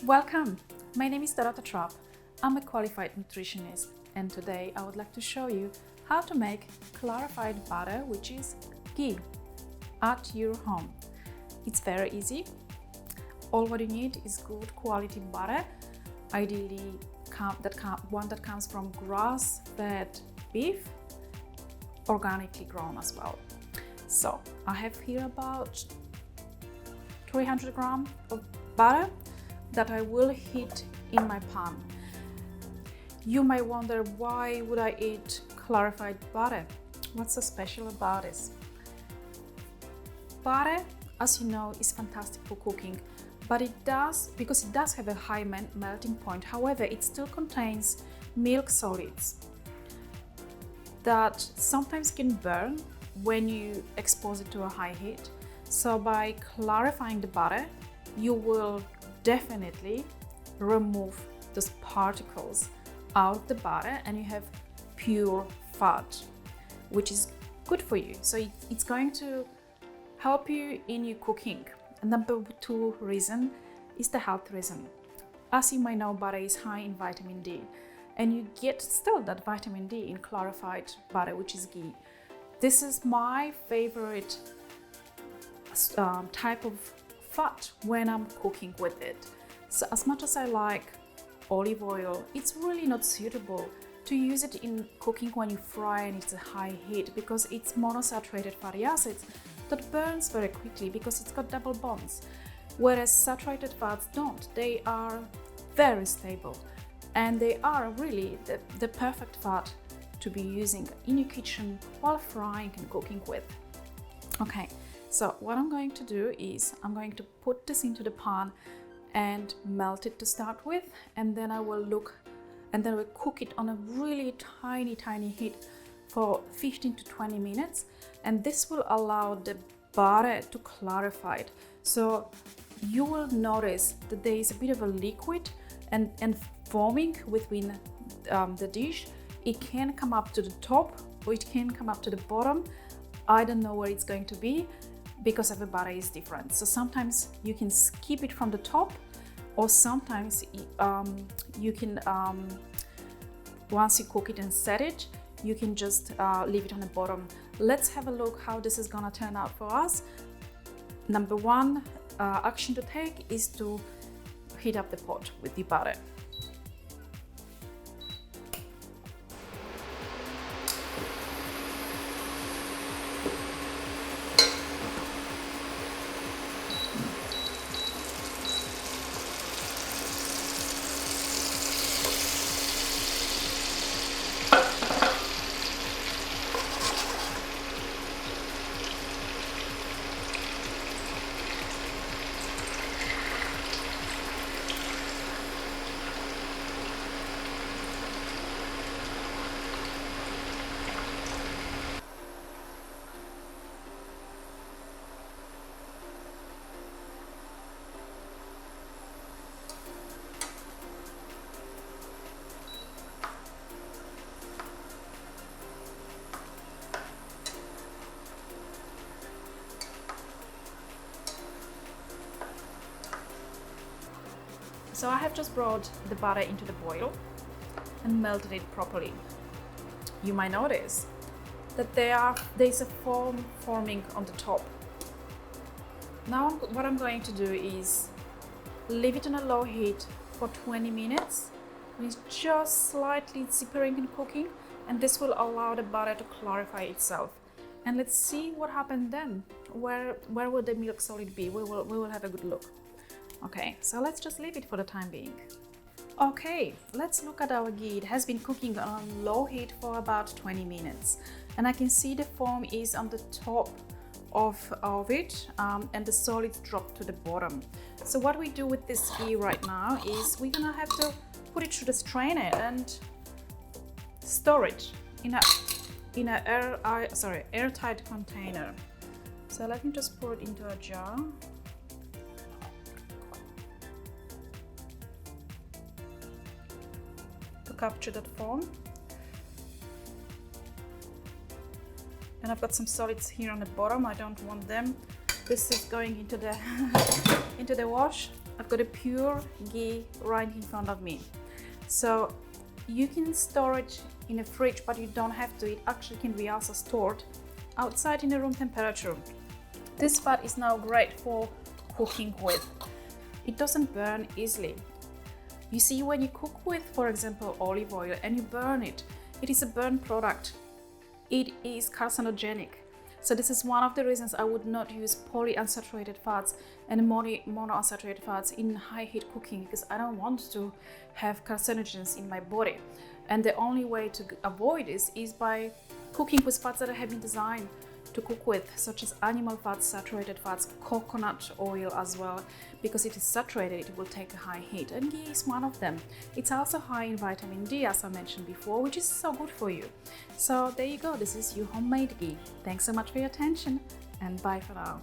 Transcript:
Welcome! My name is Dorota Trupp. I'm a qualified nutritionist, and today I would like to show you how to make clarified butter, which is ghee, at your home. It's very easy. All what you need is good quality butter, ideally one that comes from grass-fed beef, organically grown as well. So I have here about 300 grams of butter that I will heat in my pan. You might wonder, why would I eat clarified butter? What's so special about this? Butter, as you know, is fantastic for cooking, but because it does have a high melting point. However, it still contains milk solids that sometimes can burn when you expose it to a high heat. So by clarifying the butter, you will definitely remove those particles out of the butter, and you have pure fat, which is good for you. So it's going to help you in your cooking. And number 2 reason is the health reason. As you might know, butter is high in vitamin D, and you get still that vitamin D in clarified butter, which is ghee. This is my favorite type of fat when I'm cooking with it. So as much as I like olive oil, it's really not suitable to use it in cooking when you fry and it's a high heat, because it's monounsaturated fatty acids that burns very quickly because it's got double bonds, whereas saturated fats don't. They are very stable, and they are really the perfect fat to be using in your kitchen while frying and cooking with. Okay, so what I'm going to do is I'm going to put this into the pan and melt it to start with, and then I will cook it on a really tiny heat for 15 to 20 minutes, and this will allow the butter to clarify it. So you will notice that there is a bit of a liquid and foaming within the dish. It can come up to the top or it can come up to the bottom. I don't know where it's going to be because every butter is different. So sometimes you can skip it from the top, or sometimes you can, once you cook it and set it, you can just leave it on the bottom. Let's have a look how this is gonna turn out for us. Number 1 action to take is to heat up the pot with the butter. So I have just brought the butter into the boil and melted it properly. You might notice that there's a foam forming on the top. Now what I'm going to do is leave it on a low heat for 20 minutes. It's just slightly simmering and cooking, and this will allow the butter to clarify itself. And let's see what happened then. Where will the milk solid be? We will have a good look. Okay, so let's just leave it for the time being. Okay, let's look at our ghee. It has been cooking on low heat for about 20 minutes, and I can see the foam is on the top of it, and the solids drop to the bottom. So what we do with this ghee right now is we're gonna have to put it through the strainer and store it in a airtight container. So let me just pour it into a jar. Capture that foam, and I've got some solids here on the bottom. I don't want them. This is going into the into the wash. I've got a pure ghee right in front of me. So you can store it in a fridge, but you don't have to. It actually can be also stored outside in the room temperature. This fat is now great for cooking with. It doesn't burn easily. You see, when you cook with, for example, olive oil and you burn it, it is a burnt product. It is carcinogenic. So this is one of the reasons I would not use polyunsaturated fats and monounsaturated fats in high heat cooking, because I don't want to have carcinogens in my body. And the only way to avoid this is by cooking with fats that have been designed to cook with, such as animal fats, saturated fats, coconut oil as well, because it is saturated, it will take a high heat, and ghee is one of them. It's also high in vitamin D, as I mentioned before, which is so good for you. So there you go, this is your homemade ghee. Thanks so much for your attention, and bye for now.